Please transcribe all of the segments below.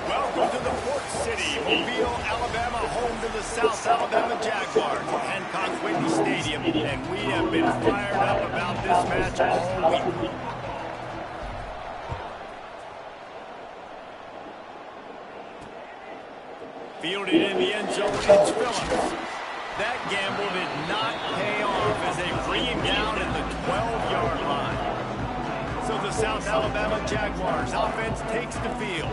Welcome to the Port City, Mobile, Alabama, home to the South Alabama Jaguars at Hancock-Whitney Stadium, and we have been fired up about this match all week. Fielded in the end zone, it's Phillips. That gamble did not pay off as they bring him down at the 12-yard line. So the South Alabama Jaguars offense takes the field.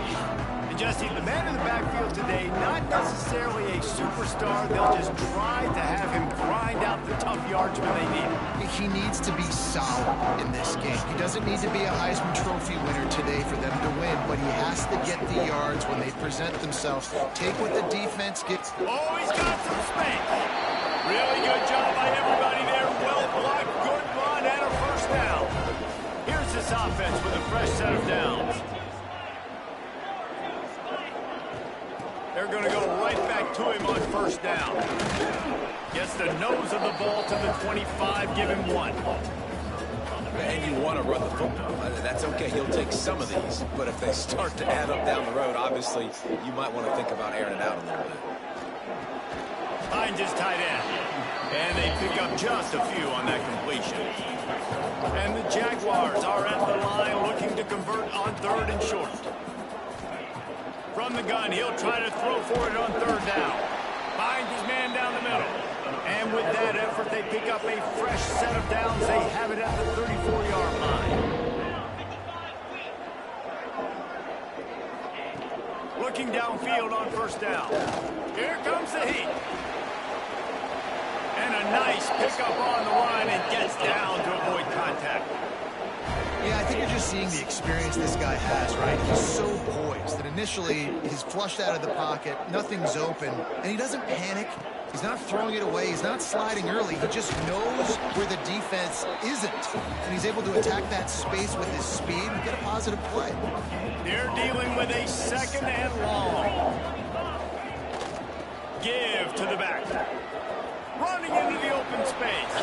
And Jesse, the man in the backfield today, not necessarily a superstar. They'll just try to have him grind out the tough yards when they need it. He needs to be solid in this game. He doesn't need to be a Heisman Trophy winner today for them to win, but he has to get the yards when they present themselves. Take what the defense gets. Oh, he's got some space. Really good job by everybody there. Well blocked, good run, and a first down. Here's this offense with a fresh set of downs. They're going to go right back to him on first down. Gets the nose of the ball to the 25, give him one. And you want to run the football. That's okay. He'll take some of these. But if they start to add up down the road, obviously, you might want to think about airing it out a little bit. Finds his tight end. And they pick up just a few on that completion. And the Jaguars are at the line looking to convert on third and short. From the gun, he'll try to throw for it on third down. Finds his man down the middle. And with that effort, they pick up a fresh set of downs. They have it at the 34-yard line. Looking downfield on first down. Here comes the heat. And a nice pickup on the line and gets down to avoid contact. Yeah, I think you're just seeing the experience this guy has, right? He's so poised that initially he's flushed out of the pocket, nothing's open, and he doesn't panic. He's not throwing it away. He's not sliding early. He just knows where the defense isn't, and he's able to attack that space with his speed and get a positive play. They're dealing with a second and long. Give to the back. Running into the open space.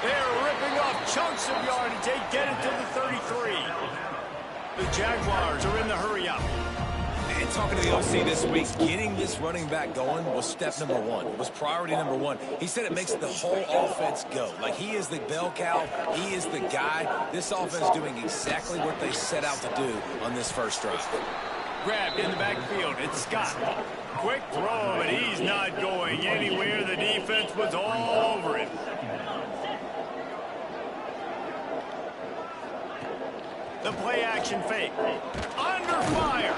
They're ripping off chunks of yardage. They get it to the 33. The Jaguars are in the hurry-up. And talking to the OC this week, getting this running back going was step number one. It was priority number one. He said it makes the whole offense go. Like, he is the bell cow. He is the guy. This offense doing exactly what they set out to do on this first drive. Grabbed in the backfield. It's Scott. Quick throw, but he's not going anywhere. The defense was all over him. The play action fake. Under fire.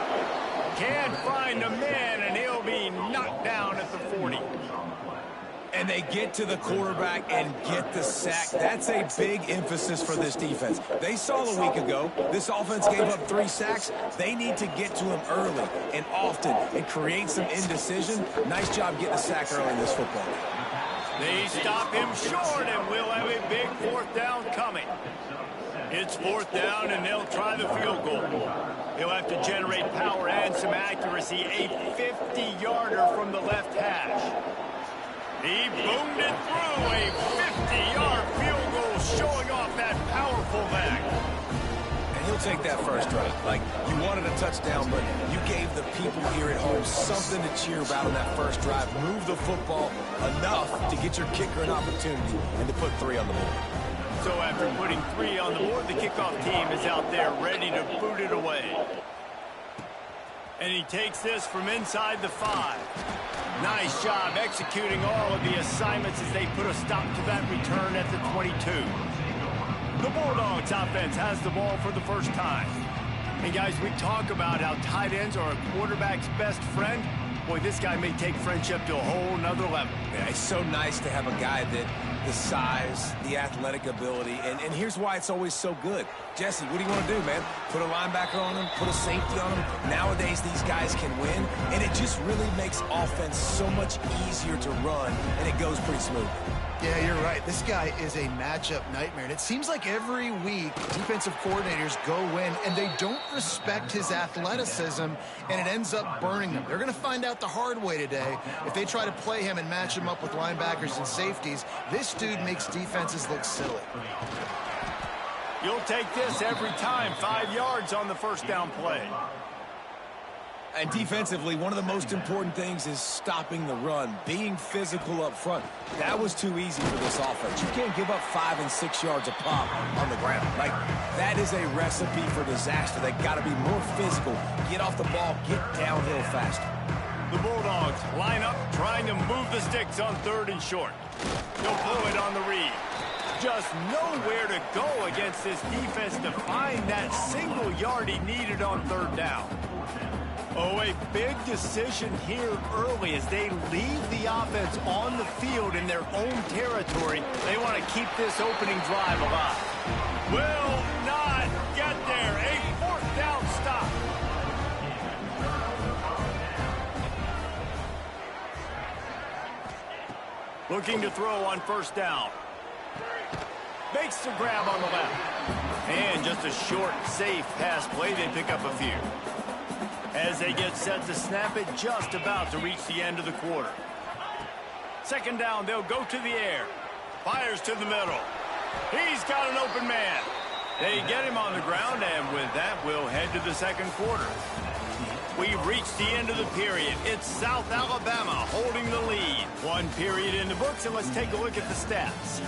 Can't find a man, and he'll be knocked down at the 40. And they get to the quarterback and get the sack. That's a big emphasis for this defense. They saw a week ago, this offense gave up 3 sacks. They need to get to him early and often and create some indecision. Nice job getting the sack early in this football game. They stop him short, and we'll have a big fourth down coming. It's fourth down, and they'll try the field goal. He'll have to generate power and some accuracy. A 50-yarder from the left hash. He boomed it through. A 50-yard field goal showing off that powerful back. You'll take that first drive. Like, you wanted a touchdown, but you gave the people here at home something to cheer about on that first drive. Move the football enough to get your kicker an opportunity and to put 3 on the board. So after putting 3 on the board, the kickoff team is out there ready to boot it away. And he takes this from inside the 5. Nice job executing all of the assignments as they put a stop to that return at the 22. The Bulldogs offense has the ball for the first time. And guys, we talk about how tight ends are a quarterback's best friend. Boy, this guy may take friendship to a whole nother level. Yeah, it's so nice to have a guy that the size, the athletic ability, and here's why it's always so good. Jesse, what do you want to do, man? Put a linebacker on him, put a safety on him. Nowadays, these guys can win, and it just really makes offense so much easier to run, and it goes pretty smooth. Yeah, you're right. This guy is a matchup nightmare. And it seems like every week defensive coordinators go in and they don't respect his athleticism, and it ends up burning them. They're going to find out the hard way today. If they try to play him and match him up with linebackers and safeties, this dude makes defenses look silly. You'll take this every time. 5 yards on the first down play. And defensively, one of the most important things is stopping the run, being physical up front. That was too easy for this offense. You can't give up 5 and 6 yards a pop on the ground. Like, that is a recipe for disaster. They got to be more physical, get off the ball, get downhill faster. The Bulldogs line up, trying to move the sticks on 3rd and short. They'll pull it on the read. Just nowhere to go against this defense to find that single yard he needed on 3rd down. Oh, a big decision here early as they leave the offense on the field in their own territory. They want to keep this opening drive alive. Will not get there. A 4th down stop. Looking to throw on 1st down. Makes the grab on the left. And just a short, safe pass play. They pick up a few. As they get set to snap it, just about to reach the end of the quarter. 2nd down, they'll go to the air. Fires to the middle. He's got an open man. They get him on the ground, and with that, we'll head to the 2nd quarter. We've reached the end of the period. It's South Alabama holding the lead. 1 period in the books, and let's take a look at the stats.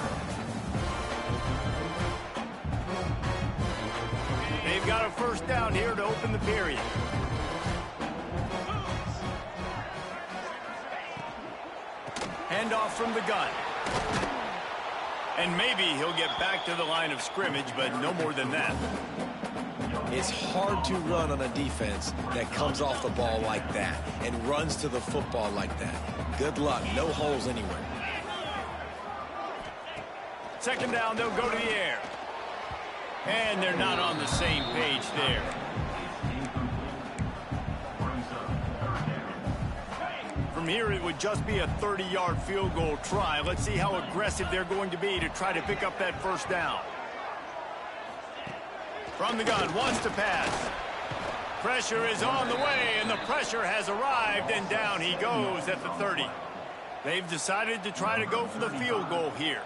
They've got a 1st down here to open the period. Handoff from the gun. And maybe he'll get back to the line of scrimmage, but no more than that. It's hard to run on a defense that comes off the ball like that and runs to the football like that. Good luck. No holes anywhere. 2nd down, they'll go to the air. And they're not on the same page there. From here, it would just be a 30-yard field goal try. Let's see how aggressive they're going to be to try to pick up that 1st down. From the gun, wants to pass. Pressure is on the way, and the pressure has arrived, and down he goes at the 30. They've decided to try to go for the field goal here.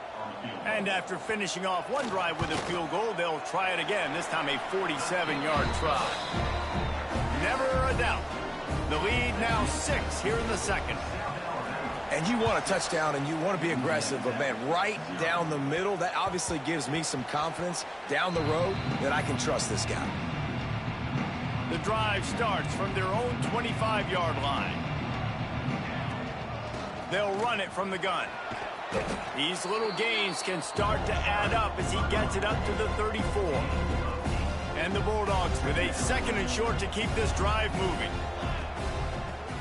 And after finishing off one drive with a field goal, they'll try it again, this time a 47-yard try. Never a doubt. The lead now 6 here in the 2nd. And you want a touchdown and you want to be aggressive, but man, right down the middle, that obviously gives me some confidence down the road that I can trust this guy. The drive starts from their own 25-yard line. They'll run it from the gun. These little gains can start to add up as he gets it up to the 34. And the Bulldogs with a 2nd and short to keep this drive moving.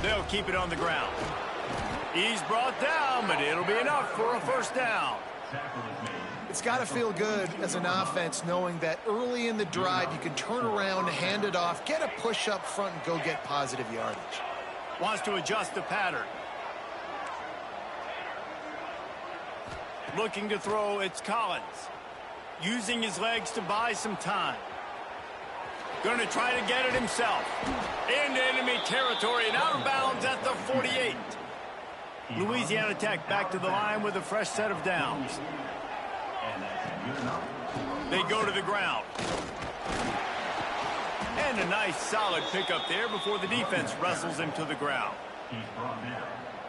They'll keep it on the ground. He's brought down, but it'll be enough for a 1st down. It's got to feel good as an offense knowing that early in the drive you can turn around, hand it off, get a push up front, and go get positive yardage. Wants to adjust the pattern. Looking to throw, it's Collins. Using his legs to buy some time. Going to try to get it himself. Into enemy territory and out of bounds at the 48. Louisiana Tech back to the line with a fresh set of downs. They go to the ground. And a nice solid pickup there before the defense wrestles him to the ground.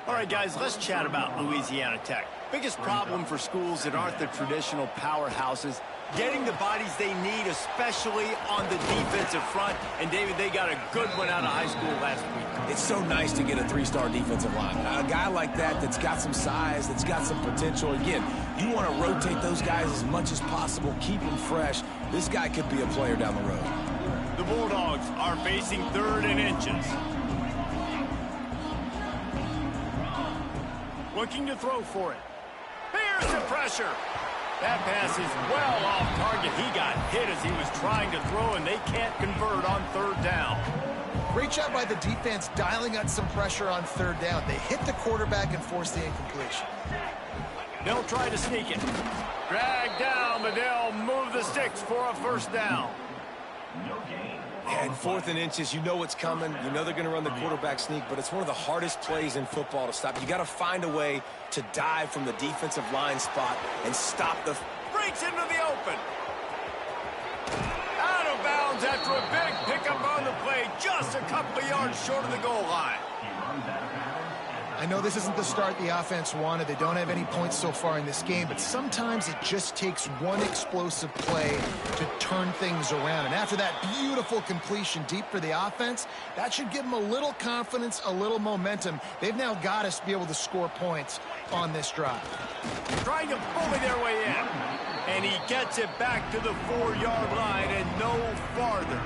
All right, guys, let's chat about Louisiana Tech. Biggest problem for schools that aren't the traditional powerhouses, getting the bodies they need, especially on the defensive front. And, David, they got a good one out of high school last week. It's so nice to get a three-star defensive lineman. A guy like that that's got some size, that's got some potential. Again, you want to rotate those guys as much as possible, keep them fresh. This guy could be a player down the road. The Bulldogs are facing 3rd and inches. Looking to throw for it. Here's the pressure. That pass is well off target. He got hit as he was trying to throw, and they can't convert on 3rd down. Great job by the defense dialing up some pressure on 3rd down. They hit the quarterback and forced the incompletion. They'll try to sneak it. Drag down, but they'll move the sticks for a 1st down. And 4th and inches, you know what's coming. You know they're going to run the quarterback sneak, but it's one of the hardest plays in football to stop. You got to find a way to dive from the defensive line spot and stop the... Breaks into the open. Out of bounds after a big pickup on the play, just a couple of yards short of the goal line. I know this isn't the start the offense wanted. They don't have any points so far in this game, but sometimes it just takes one explosive play to turn things around. And after that beautiful completion deep for the offense, that should give them a little confidence, a little momentum. They've now got us to be able to score points on this drive. Trying to bully their way in. And he gets it back to the 4-yard line and no farther.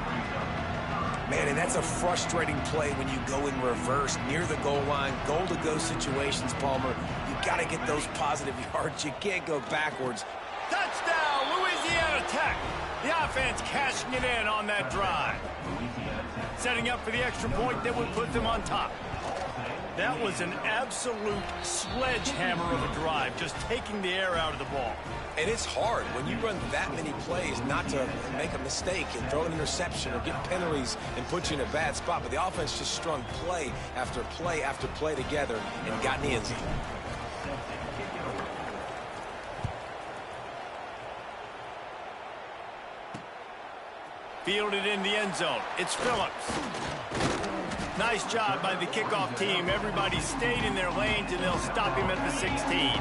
Man, and that's a frustrating play when you go in reverse near the goal line, goal-to-go situations, Palmer. You got to get those positive yards. You can't go backwards. Touchdown, Louisiana Tech. The offense cashing it in on that drive. Setting up for the extra point that would put them on top. That was an absolute sledgehammer of a drive, just taking the air out of the ball. And it's hard when you run that many plays not to make a mistake and throw an interception or get penalties and put you in a bad spot. But the offense just strung play after play after play together and got in the end zone. Fielded in the end zone. It's Phillips. Nice job by the kickoff team. Everybody stayed in their lanes, and they'll stop him at the 16.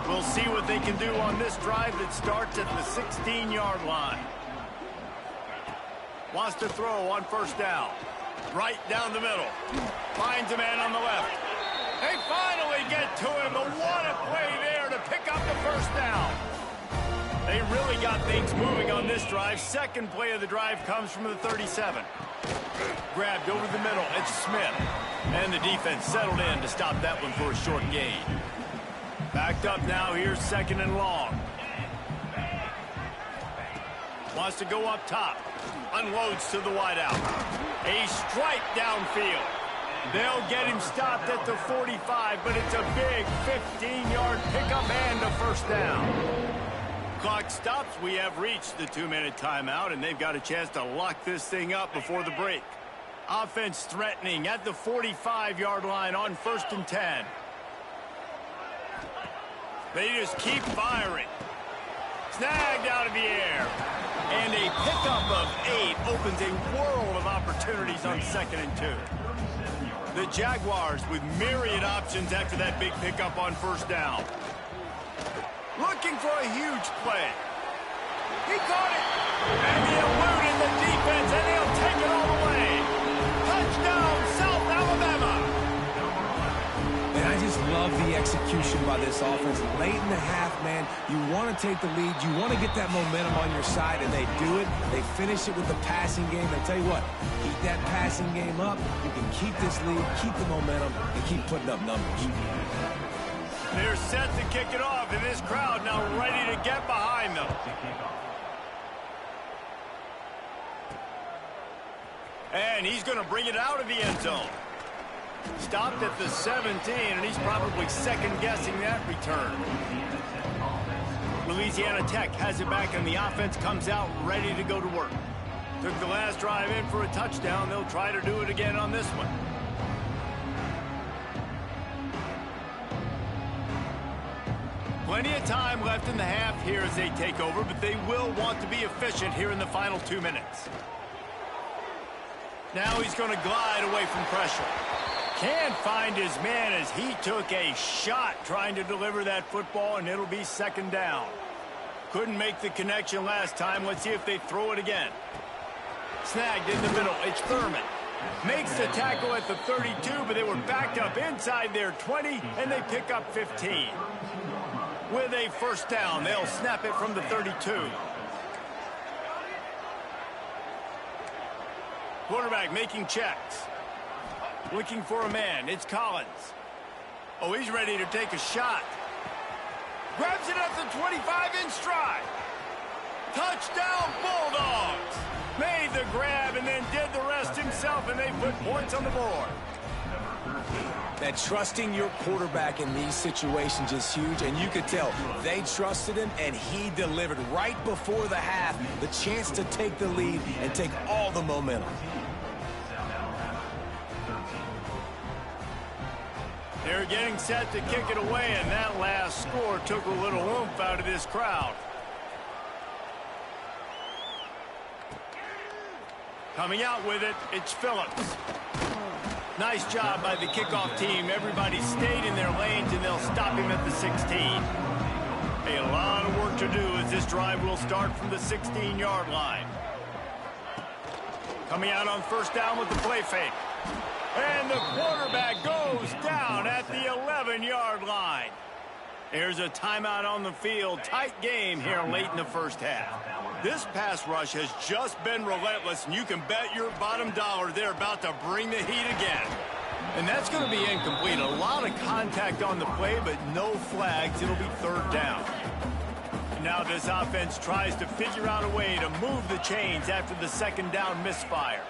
We'll see what they can do on this drive that starts at the 16-yard line. Wants to throw on 1st down. Right down the middle. Finds a man on the left. They finally get to him, but what a play there to pick up the 1st down. They really got things moving on this drive. Second play of the drive comes from the 37. Grabbed over the middle. It's Smith. And the defense settled in to stop that one for a short gain. Backed up now. Here's 2nd and long. Wants to go up top. Unloads to the wideout. A strike downfield. They'll get him stopped at the 45, but it's a big 15-yard pickup and a 1st down. Clock stops. We have reached the 2-minute timeout, and they've got a chance to lock this thing up before the break. Offense threatening at the 45-yard line on 1st and 10. They just keep firing. Snagged out of the air. And a pickup of 8 opens a world of opportunities on 2nd and 2. The Jaguars with myriad options after that big pickup on 1st down. Looking for a huge play. He caught it. And he eluded the defense, and he'll take it all the way. Touchdown, South Alabama. And I just love the execution by this offense. Late in the half, man, you want to take the lead. You want to get that momentum on your side, and they do it. They finish it with the passing game. I tell you what, keep that passing game up. You can keep this lead, keep the momentum, and keep putting up numbers. They're set to kick it off, and this crowd now ready to get behind them. And he's going to bring it out of the end zone. Stopped at the 17, and he's probably second-guessing that return. Louisiana Tech has it back, and the offense comes out ready to go to work. Took the last drive in for a touchdown. They'll try to do it again on this one. Plenty of time left in the half here as they take over, but they will want to be efficient here in the final 2 minutes. Now he's going to glide away from pressure. Can't find his man as he took a shot trying to deliver that football, and it'll be second down. Couldn't make the connection last time. Let's see if they throw it again. Snagged in the middle. It's Thurman. Makes the tackle at the 32, but they were backed up inside their 20, and they pick up 15. With a first down, they'll snap it from the 32. Quarterback making checks. Looking for a man. It's Collins. Oh, he's ready to take a shot. Grabs it at the 25 in stride. Touchdown, Bulldogs. Made the grab and then did the rest himself, and they put points on the board. That trusting your quarterback in these situations is huge, and you could tell they trusted him, and he delivered right before the half, the chance to take the lead and take all the momentum. They're getting set to kick it away, and that last score took a little oomph out of this crowd. Coming out with it, it's Phillips. Nice job by the kickoff team. Everybody stayed in their lanes, and they'll stop him at the 16. A lot of work to do as this drive will start from the 16-yard line. Coming out on first down with the play fake. And the quarterback goes down at the 11-yard line. There's a timeout on the field. Tight game here late in the first half. This pass rush has just been relentless, and you can bet your bottom dollar they're about to bring the heat again. And that's going to be incomplete. A lot of contact on the play, but no flags. It'll be third down. Now this offense tries to figure out a way to move the chains after the second down misfire.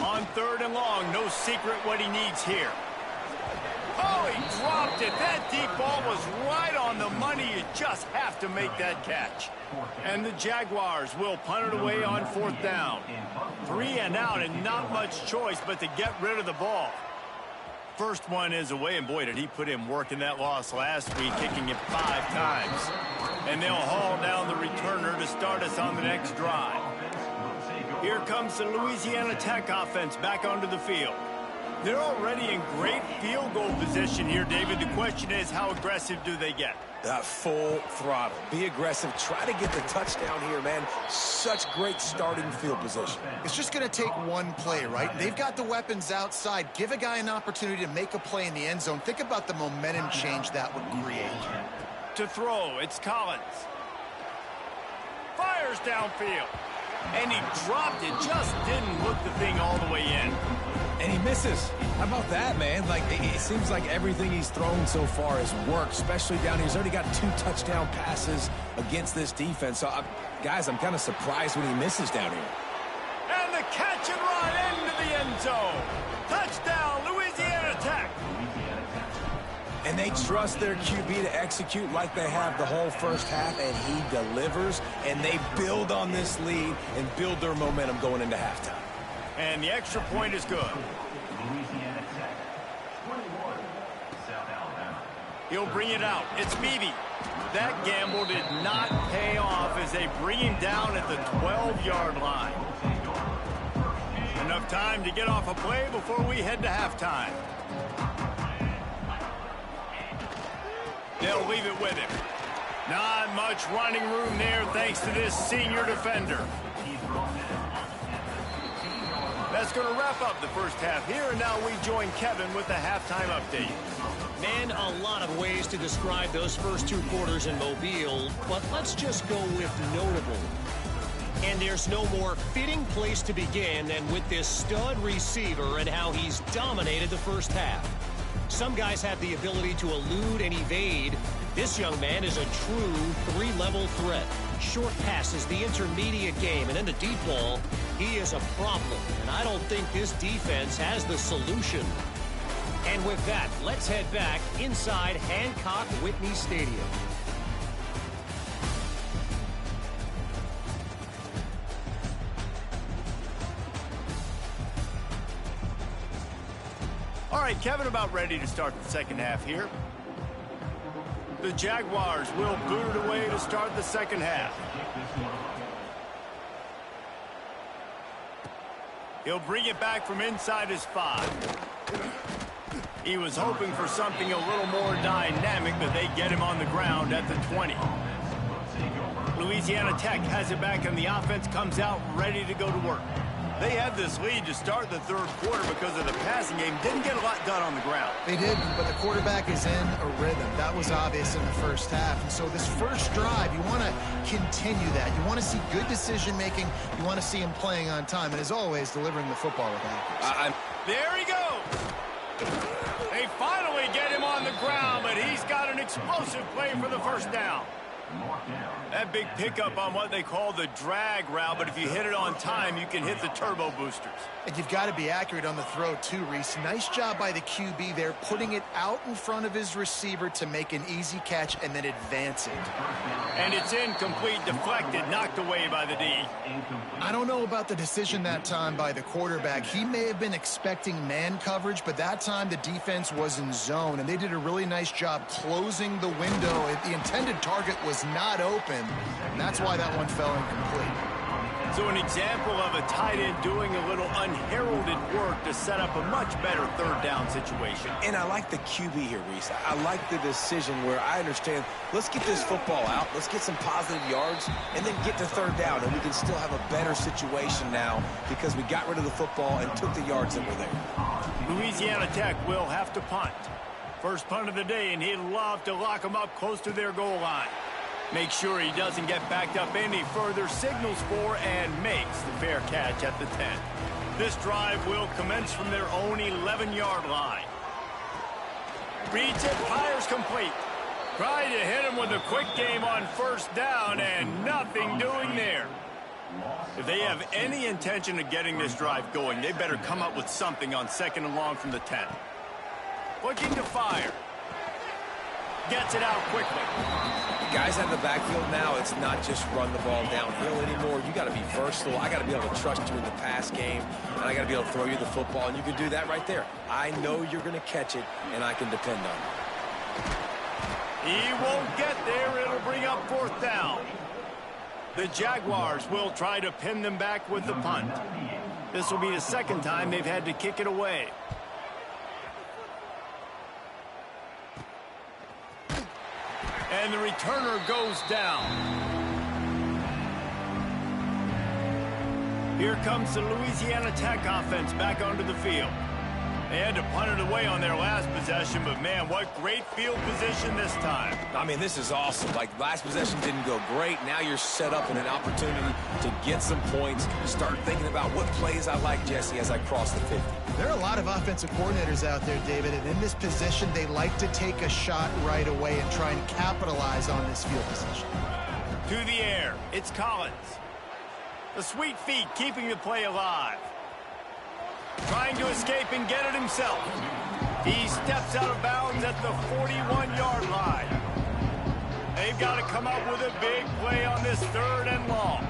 On third and long, no secret what he needs here. Oh, he dropped it. That deep ball was right on the money. You just have to make that catch. And the Jaguars will punt it away on fourth down. 3 and out, and not much choice but to get rid of the ball. First one is away, and boy, did he put in work in that loss last week, kicking it 5 times. And they'll haul down the returner to start us on the next drive. Here comes the Louisiana Tech offense back onto the field. They're already in great field goal position here, David. The question is, how aggressive do they get? Full throttle. Be aggressive. Try to get the touchdown here, man. Such great starting field position. It's just going to take one play, right? They've got the weapons outside. Give a guy an opportunity to make a play in the end zone. Think about the momentum change that would create. To throw, it's Collins. Fires downfield. And he dropped it. Just didn't look the thing all the way in. And he misses. How about that, man? Like, it seems like everything he's thrown so far has worked, especially down here. He's already got 2 touchdown passes against this defense. So, guys, I'm kind of surprised when he misses down here. And the catch and run into the end zone. Touchdown, Louisiana Tech. And they trust their QB to execute like they have the whole first half, and he delivers. And they build on this lead and build their momentum going into halftime. And the extra point is good. He'll bring it out. It's Beebe. That gamble did not pay off as they bring him down at the 12-yard line. Enough time to get off a play before we head to halftime. They'll leave it with him. Not much running room there thanks to this senior defender. That's going to wrap up the first half here, and now we join Kevin with the halftime update. Man, a lot of ways to describe those first 2 quarters in Mobile, but let's just go with notable. And there's no more fitting place to begin than with this stud receiver and how he's dominated the first half. Some guys have the ability to elude and evade. This young man is a true 3-level threat. Short passes, the intermediate game, and then the deep ball. He is a problem, and I don't think this defense has the solution. And with that, let's head back inside Hancock Whitney Stadium. All right, Kevin, about ready to start the second half here. The Jaguars will boot it away to start the second half. He'll bring it back from inside his 5. He was hoping for something a little more dynamic, but they get him on the ground at the 20. Louisiana Tech has it back, and the offense comes out ready to go to work. They had this lead to start the third quarter because of the passing game. Didn't get a lot done on the ground. They did, but the quarterback is in a rhythm. That was obvious in the first half. And so this first drive, you want to continue that. You want to see good decision-making. You want to see him playing on time. And as always, delivering the football with accuracy. There he goes. They finally get him on the ground, but he's got an explosive play for the first down. That big pickup on what they call the drag route, but if you hit it on time, you can hit the turbo boosters. And you've got to be accurate on the throw, too, Reese. Nice job by the QB there, putting it out in front of his receiver to make an easy catch and then advance it. And it's incomplete, deflected, knocked away by the D. I don't know about the decision that time by the quarterback. He may have been expecting man coverage, but that time the defense was in zone, and they did a really nice job closing the window. The intended target was not open, and that's why that one fell incomplete. So an example of a tight end doing a little unheralded work to set up a much better third down situation. And I like the QB here, Reese. I like the decision where I understand, let's get this football out, let's get some positive yards, and then get to third down, and we can still have a better situation now because we got rid of the football and took the yards that were there. Louisiana Tech will have to punt. First punt of the day, and he'd love to lock them up close to their goal line. Make sure he doesn't get backed up any further, signals for and makes the fair catch at the 10. This drive will commence from their own 11-yard line. Reads it, fires complete. Trying to hit him with a quick game on first down, and nothing doing there. If they have any intention of getting this drive going, they better come up with something on 2nd and long from the 10. Looking to fire. Gets it out quickly. Guys out of the backfield now, it's not just run the ball downhill anymore. You got to be versatile. I got to be able to trust you in the pass game, and I got to be able to throw you the football, and you can do that right there. I know you're going to catch it, and I can depend on it. He won't get there. It'll bring up 4th down. The Jaguars will try to pin them back with the punt. This will be the second time they've had to kick it away. And the returner goes down. Here comes the Louisiana Tech offense back onto the field. They had to punt it away on their last possession, but man, what great field position this time. I mean, this is awesome. Like, last possession didn't go great. Now you're set up in an opportunity to get some points. Start thinking about what plays I like, Jesse, as I cross the 50. There are a lot of offensive coordinators out there, David, and in this position, they like to take a shot right away and try and capitalize on this field position. To the air, it's Collins. The sweet feet keeping the play alive. Trying to escape and get it himself. He steps out of bounds at the 41-yard line. They've got to come up with a big play on this 3rd and long.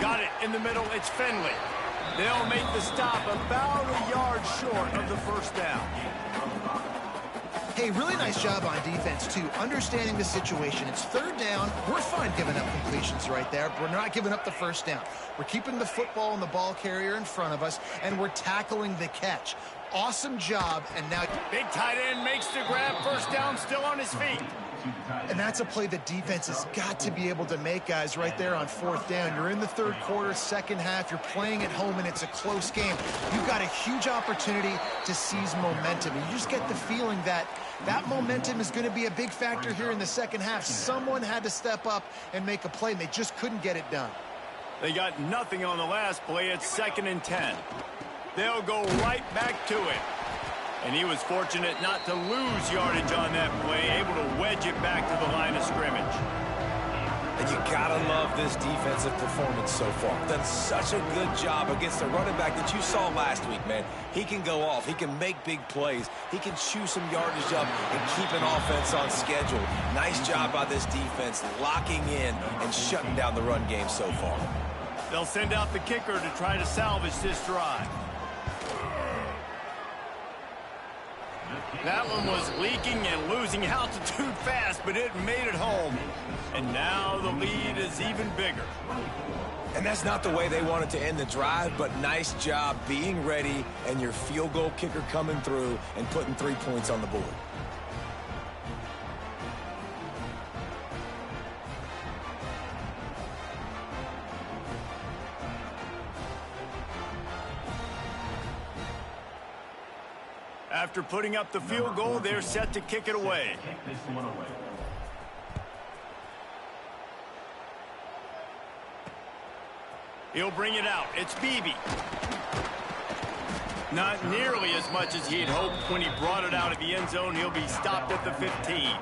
Got it in the middle. It's Finley. They'll make the stop about a yard short of the first down. Hey, really nice job on defense, too, understanding the situation. It's 3rd down. We're fine giving up completions right there. We're not giving up the first down. We're keeping the football and the ball carrier in front of us, and we're tackling the catch. Awesome job, and now... Big tight end makes the grab. First down, still on his feet. And that's a play the defense has got to be able to make, guys, right there on 4th down. You're in the 3rd quarter, 2nd half. You're playing at home, and it's a close game. You've got a huge opportunity to seize momentum. And you just get the feeling that that momentum is going to be a big factor here in the 2nd half. Someone had to step up and make a play, and they just couldn't get it done. They got nothing on the last play. It's 2nd and 10. They'll go right back to it. And he was fortunate not to lose yardage on that play, able to wedge it back to the line of scrimmage. And you gotta love this defensive performance so far. Done such a good job against the running back that you saw last week, man. He can go off. He can make big plays. He can chew some yardage up and keep an offense on schedule. Nice job by this defense locking in and shutting down the run game so far. They'll send out the kicker to try to salvage this drive. That one was leaking and losing altitude fast, but it made it home. And now the lead is even bigger. And that's not the way they wanted to end the drive, but nice job being ready and your field goal kicker coming through and putting 3 points on the board. After putting up the field goal, they're set to kick it away. He'll bring it out. It's Beebe. Not nearly as much as he had hoped when he brought it out of the end zone. He'll be stopped at the 15.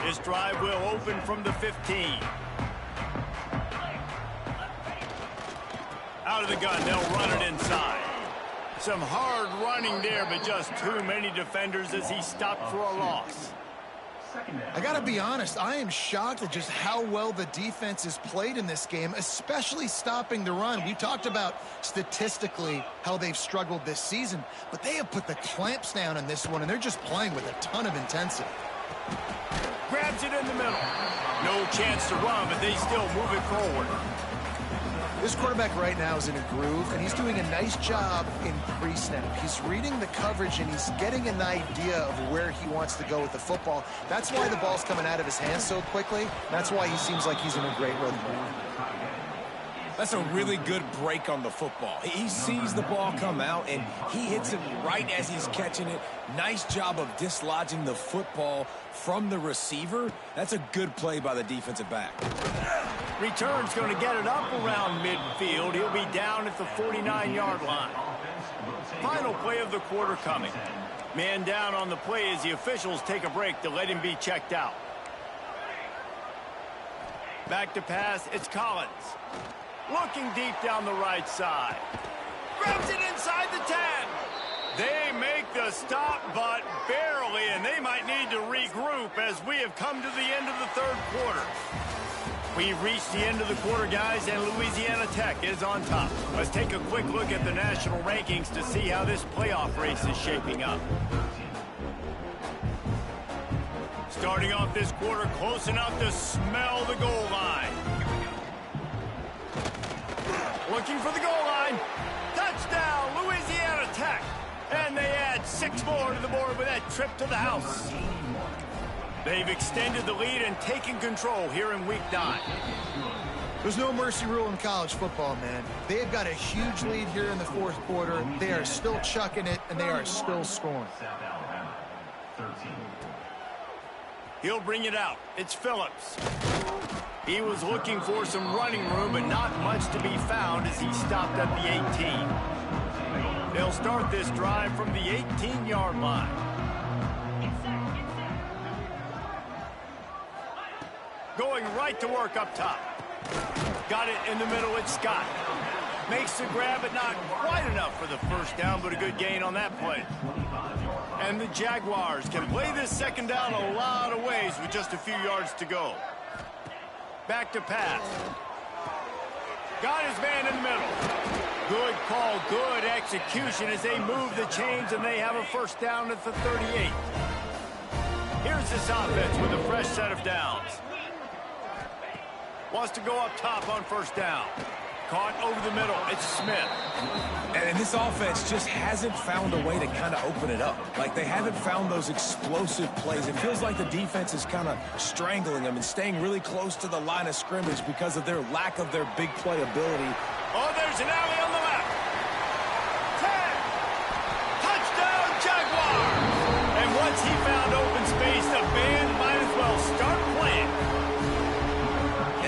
His drive will open from the 15. Out of the gun, they'll run it inside. Some hard running there, but just too many defenders as he stopped for a loss. I got to be honest, I am shocked at just how well the defense has played in this game, especially stopping the run. We talked about statistically how they've struggled this season, but they have put the clamps down in this one, and they're just playing with a ton of intensity. Grabs it in the middle. No chance to run, but they still move it forward. This quarterback right now is in a groove, and he's doing a nice job in pre-snap. He's reading the coverage, and he's getting an idea of where he wants to go with the football. That's why the ball's coming out of his hands so quickly. That's why he seems like he's in a great rhythm. That's a really good break on the football. He sees the ball come out, and he hits it right as he's catching it. Nice job of dislodging the football from the receiver. That's a good play by the defensive back. Return's going to get it up around midfield. He'll be down at the 49-yard line. Final play of the quarter coming. Man down on the play as the officials take a break to let him be checked out. Back to pass, it's Collins. Looking deep down the right side. Grabs it inside the 10. They make the stop, but barely, and they might need to regroup as we have come to the end of the third quarter. We've reached the end of the quarter, guys, and Louisiana Tech is on top. Let's take a quick look at the national rankings to see how this playoff race is shaping up. Starting off this quarter close enough to smell the goal line. Looking for the goal line. Touchdown, Louisiana Tech. And they add 6 more to the board with that trip to the house. They've extended the lead and taken control here in week 9. There's no mercy rule in college football, man. They've got a huge lead here in the fourth quarter. They are still chucking it, and they are still scoring. He'll bring it out. It's Phillips. He was looking for some running room, but not much to be found as he stopped at the 18. They'll start this drive from the 18-yard line. Going right to work up top. Got it in the middle, it's Scott. Makes the grab, but not quite enough for the first down, but a good gain on that play. And the Jaguars can play this second down a lot of ways with just a few yards to go. Back to pass. Got his man in the middle. Good call, good execution as they move the chains and they have a first down at the 38. Here's this offense with a fresh set of downs. Wants to go up top on first down. Caught over the middle. It's Smith. And this offense just hasn't found a way to kind of open it up. Like, they haven't found those explosive plays. It feels like the defense is kind of strangling them and staying really close to the line of scrimmage because of their lack of their big play ability. Oh, there's an alley on the left. 10. Touchdown, Jaguars. And once he found open space, the band might as well start playing.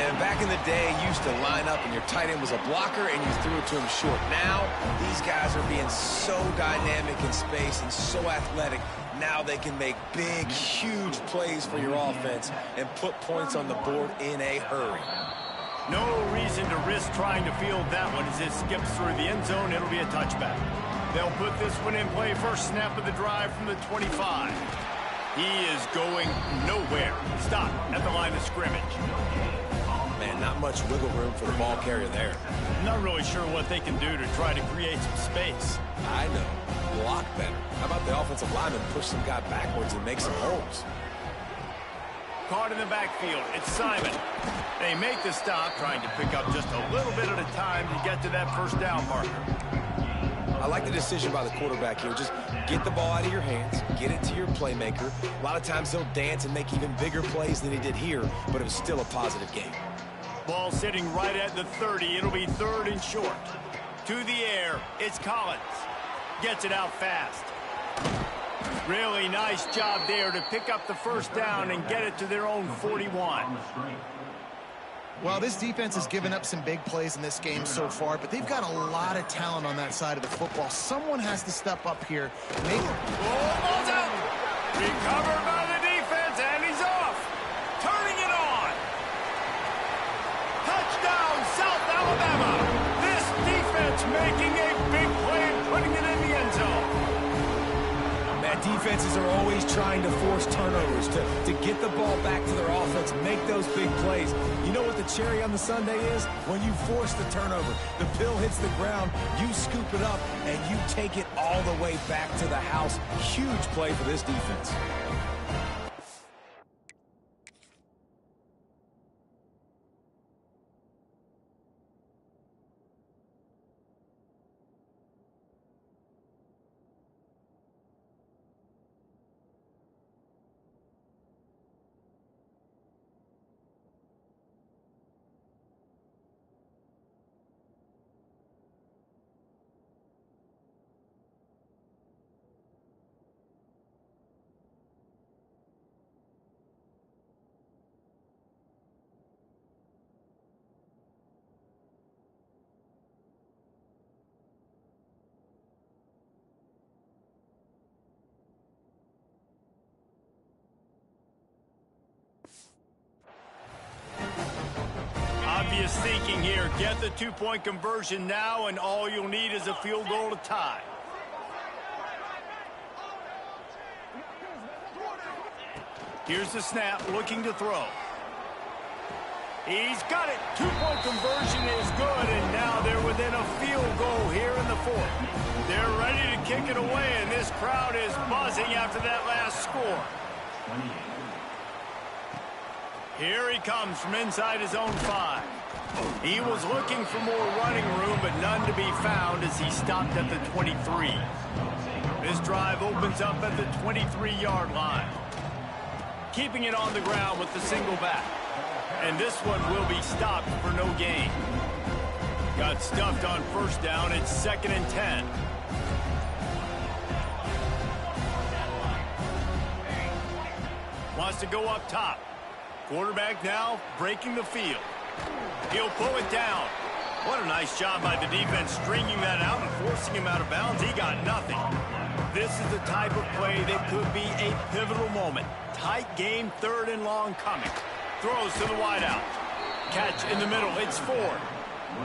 And back in the day, you used to line up and your tight end was a blocker and you threw it to him short. Now, these guys are being so dynamic in space and so athletic. Now they can make big, huge plays for your offense and put points on the board in a hurry. No reason to risk trying to field that one as it skips through the end zone. It'll be a touchback. They'll put this one in play. First snap of the drive from the 25. He is going nowhere. Stop at the line of scrimmage. Man, not much wiggle room for the ball carrier there. Not really sure what they can do to try to create some space. I know. Block better. How about the offensive lineman push some guy backwards and make some holes? caught in the backfield. It's Simon. They make the stop, trying to pick up just a little bit at a time to get to that first down marker. I like the decision by the quarterback here. Just get the ball out of your hands, get it to your playmaker. A lot of times he'll dance and make even bigger plays than he did here, but it was still a positive game. Ball sitting right at the 30. It'll be 3rd and short. To the air, it's Collins. Gets it out fast. Really nice job there to pick up the first down and get it to their own 41. Well, this defense has given up some big plays in this game so far, but they've got a lot of talent on that side of the football. Someone has to step up here. Ball's out. Recovered by the defense, and he's off. Turning it on. Touchdown, South Alabama. This defense making a big play and putting it in the end zone. Defenses are always trying to force turnovers to get the ball back to their offense, make those big plays. You know what the cherry on the sundae is? When you force the turnover, the pill hits the ground, you scoop it up, and you take it all the way back to the house. Huge play for this defense. Obvious thinking here. Get the 2-point conversion now, and all you'll need is a field goal to tie. Here's the snap, looking to throw. He's got it. 2-point conversion is good, and now they're within a field goal here in the 4th. They're ready to kick it away, and this crowd is buzzing after that last score. Here he comes from inside his own 5. He was looking for more running room, but none to be found as he stopped at the 23. This drive opens up at the 23-yard line. Keeping it on the ground with the single back. And this one will be stopped for no gain. Got stuffed on first down. It's 2nd and 10. Wants to go up top. Quarterback now breaking the field. He'll pull it down. What a nice job by the defense stringing that out and forcing him out of bounds. He got nothing. This is the type of play that could be a pivotal moment. Tight game, 3rd and long coming. Throws to the wideout. Catch in the middle. It's Ford.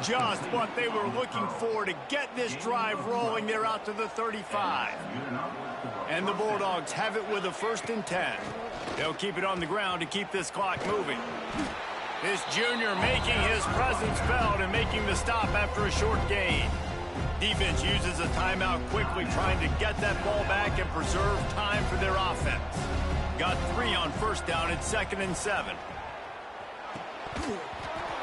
Just what they were looking for to get this drive rolling. They're out to the 35. And the Bulldogs have it with a 1st and 10. They'll keep it on the ground to keep this clock moving. This junior making his presence felt and making the stop after a short gain. Defense uses a timeout quickly, trying to get that ball back and preserve time for their offense. Got 3 on first down. It's 2nd and 7.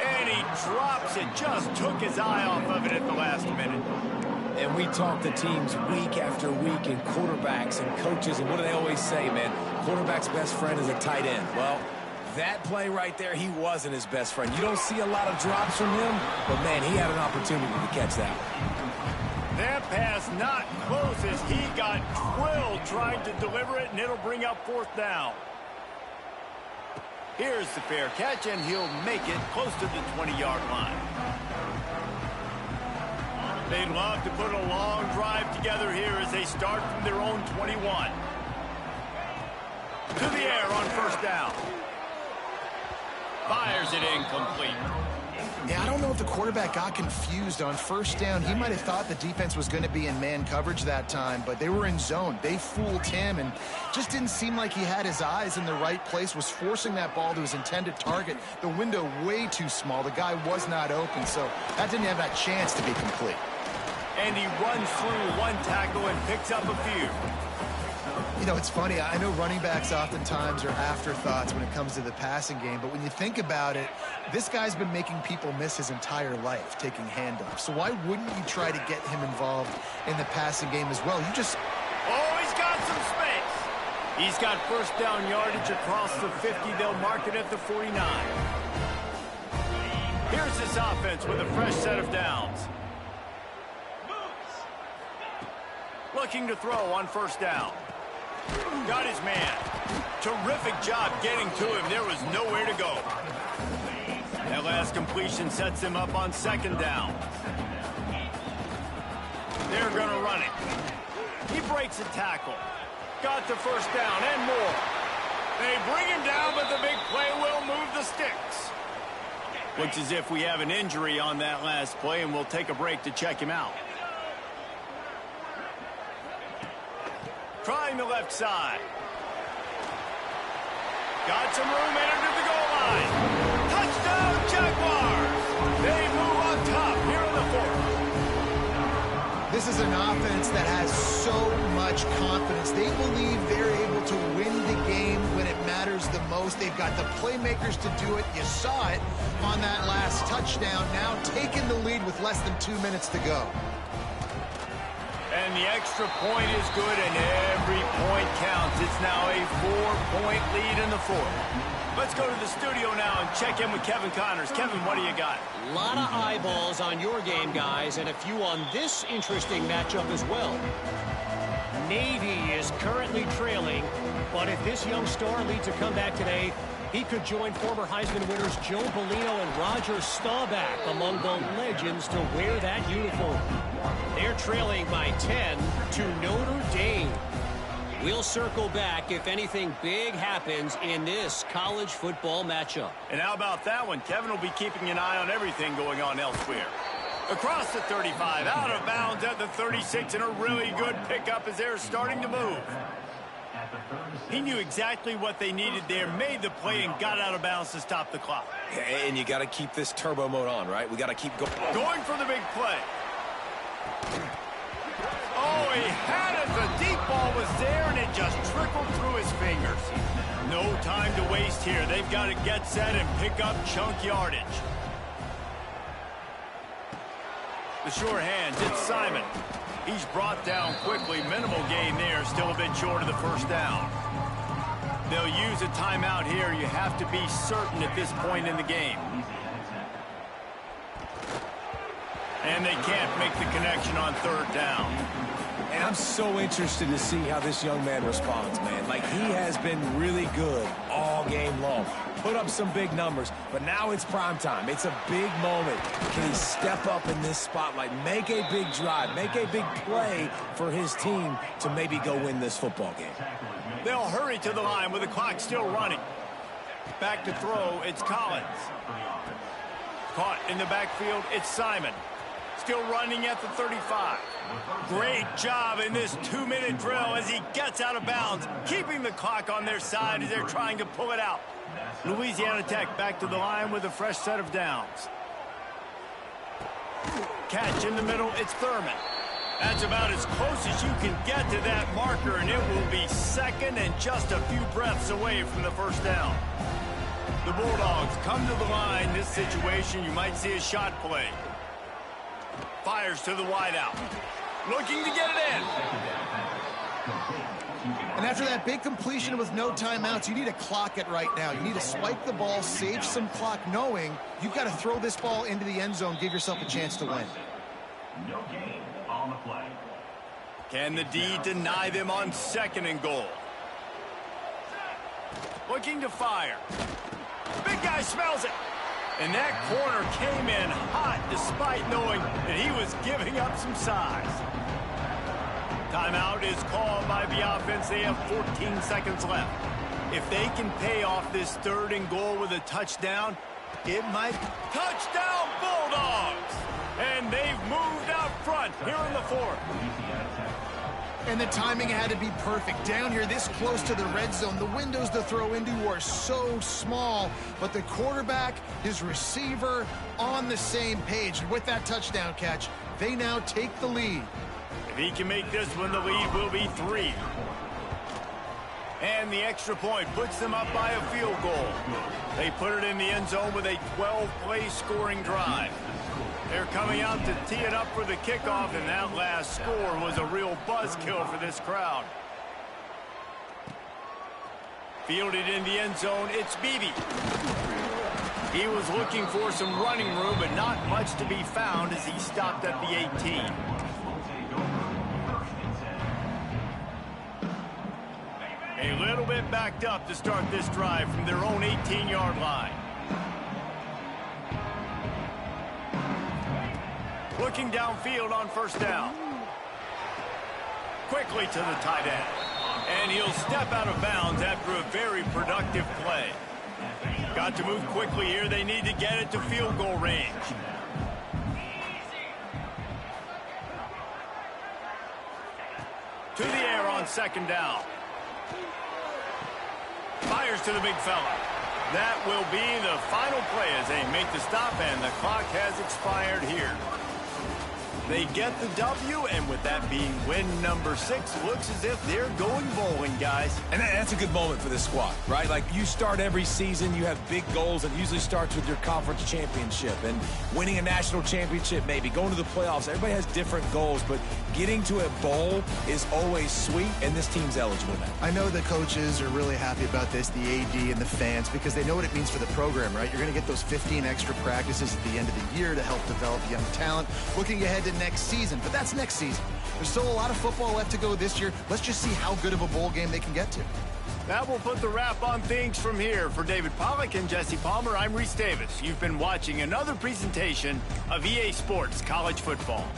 And he drops it. Just took his eye off of it at the last minute. And we talk to teams week after week, and quarterbacks and coaches, and what do they always say, man? Quarterback's best friend is a tight end. Well, that play right there, he wasn't his best friend. You don't see a lot of drops from him, but, man, he had an opportunity to catch that. That pass not close as he got drilled trying to deliver it, and it'll bring up 4th down. Here's the fair catch, and he'll make it close to the 20-yard line. They'd love to put a long drive together here as they start from their own 21. To the air on first down. Fires it incomplete. Yeah, I don't know if the quarterback got confused on first down. He might have thought the defense was going to be in man coverage that time, but they were in zone. They fooled him and just didn't seem like he had his eyes in the right place, was forcing that ball to his intended target. The window way too small. The guy was not open, so that didn't have that chance to be complete. And he runs through one tackle and picks up a few. You know, it's funny. I know running backs oftentimes are afterthoughts when it comes to the passing game, but when you think about it, this guy's been making people miss his entire life taking handoffs. So why wouldn't you try to get him involved in the passing game as well? You just... Oh, he's got some space. He's got first down yardage across the 50. They'll mark it at the 49. Here's this offense with a fresh set of downs. Looking to throw on first down. Got his man. Terrific job getting to him. There was nowhere to go. That last completion sets him up on second down. They're going to run it. He breaks a tackle. Got the first down and more. They bring him down, but the big play will move the sticks. Looks as if we have an injury on that last play, and we'll take a break to check him out. Trying the left side. Got some room into the goal line. Touchdown, Jaguars! They move on top here in the fourth. This is an offense that has so much confidence. They believe they're able to win the game when it matters the most. They've got the playmakers to do it. You saw it on that last touchdown. Now taking the lead with less than 2 minutes to go. And the extra point is good, and every point counts. It's now a 4-point lead in the fourth. Let's go to the studio now and check in with Kevin Connors. Kevin, what do you got? A lot of eyeballs on your game, guys, and a few on this interesting matchup as well. Navy is currently trailing, but if this young star leads a comeback today, he could join former Heisman winners Joe Bellino and Roger Staubach among the legends to wear that uniform. They're trailing by 10 to Notre Dame. We'll circle back if anything big happens in this college football matchup. And how about that one? Kevin will be keeping an eye on everything going on elsewhere. Across the 35, out of bounds at the 36, and a really good pickup as they're starting to move. He knew exactly what they needed there, made the play, and got out of bounds to stop the clock. And you got to keep this turbo mode on, right? We got to keep going. Going for the big play. Oh, he had it. The deep ball was there, and it just trickled through his fingers. No time to waste here. They've got to get set and pick up chunk yardage. The sure hands, it's Simon. He's brought down quickly. Minimal gain there, still a bit short of the first down. They'll use a timeout here. You have to be certain at this point in the game. And they can't make the connection on third down. And I'm so interested to see how this young man responds, man. Like, he has been really good all game long. Put up some big numbers, but now it's prime time. It's a big moment. Can he step up in this spotlight, make a big drive, make a big play for his team to maybe go win this football game? They'll hurry to the line with the clock still running. Back to throw, it's Collins. Caught in the backfield, it's Simon. Still running at the 35. Great job in this 2-minute drill as he gets out of bounds, keeping the clock on their side as they're trying to pull it out. Louisiana Tech back to the line with a fresh set of downs. Catch in the middle, it's Thurman. That's about as close as you can get to that marker, and it will be second and just a few breaths away from the first down. The Bulldogs come to the line. This situation, you might see a shot play. Fires to the wideout. Looking to get it in. And after that big completion with no timeouts, you need to clock it right now. You need to spike the ball, save some clock, knowing you've got to throw this ball into the end zone, give yourself a chance to win. No gain on the play. Can the D deny them on second and goal? Looking to fire. Big guy smells it. And that corner came in hot despite knowing that he was giving up some size. Timeout is called by the offense. They have 14 seconds left. If they can pay off this third and goal with a touchdown, it might... Touchdown Bulldogs! And they've moved out front here in the fourth. And the timing had to be perfect. Down here, this close to the red zone, the windows to throw into are so small. But the quarterback, his receiver, on the same page. And with that touchdown catch, they now take the lead. If he can make this one, the lead will be 3. And the extra point puts them up by a field goal. They put it in the end zone with a 12-play scoring drive. They're coming out to tee it up for the kickoff, and that last score was a real buzzkill for this crowd. Fielded in the end zone, it's Beebe. He was looking for some running room, but not much to be found as he stopped at the 18. A little bit backed up to start this drive from their own 18-yard line. Looking downfield on first down. Quickly to the tight end. And he'll step out of bounds after a very productive play. Got to move quickly here. They need to get it to field goal range. To the air on second down. Fires to the big fella. That will be the final play as they make the stop, and the clock has expired here. They get the W, and with that being win number 6, looks as if they're going bowling, guys. And that's a good moment for this squad, right? Like, you start every season, you have big goals, and it usually starts with your conference championship and winning a national championship, maybe going to the playoffs. Everybody has different goals, but getting to a bowl is always sweet, and this team's eligible now. I know the coaches are really happy about this, the AD and the fans, because they know what it means for the program, right? You're going to get those 15 extra practices at the end of the year to help develop young talent. Looking ahead to next season, but that's next season. There's still a lot of football left to go this year. Let's just see how good of a bowl game they can get to. That will put the wrap on things from here. For David Pollack and Jesse Palmer, I'm Reese Davis. You've been watching another presentation of EA Sports College Football.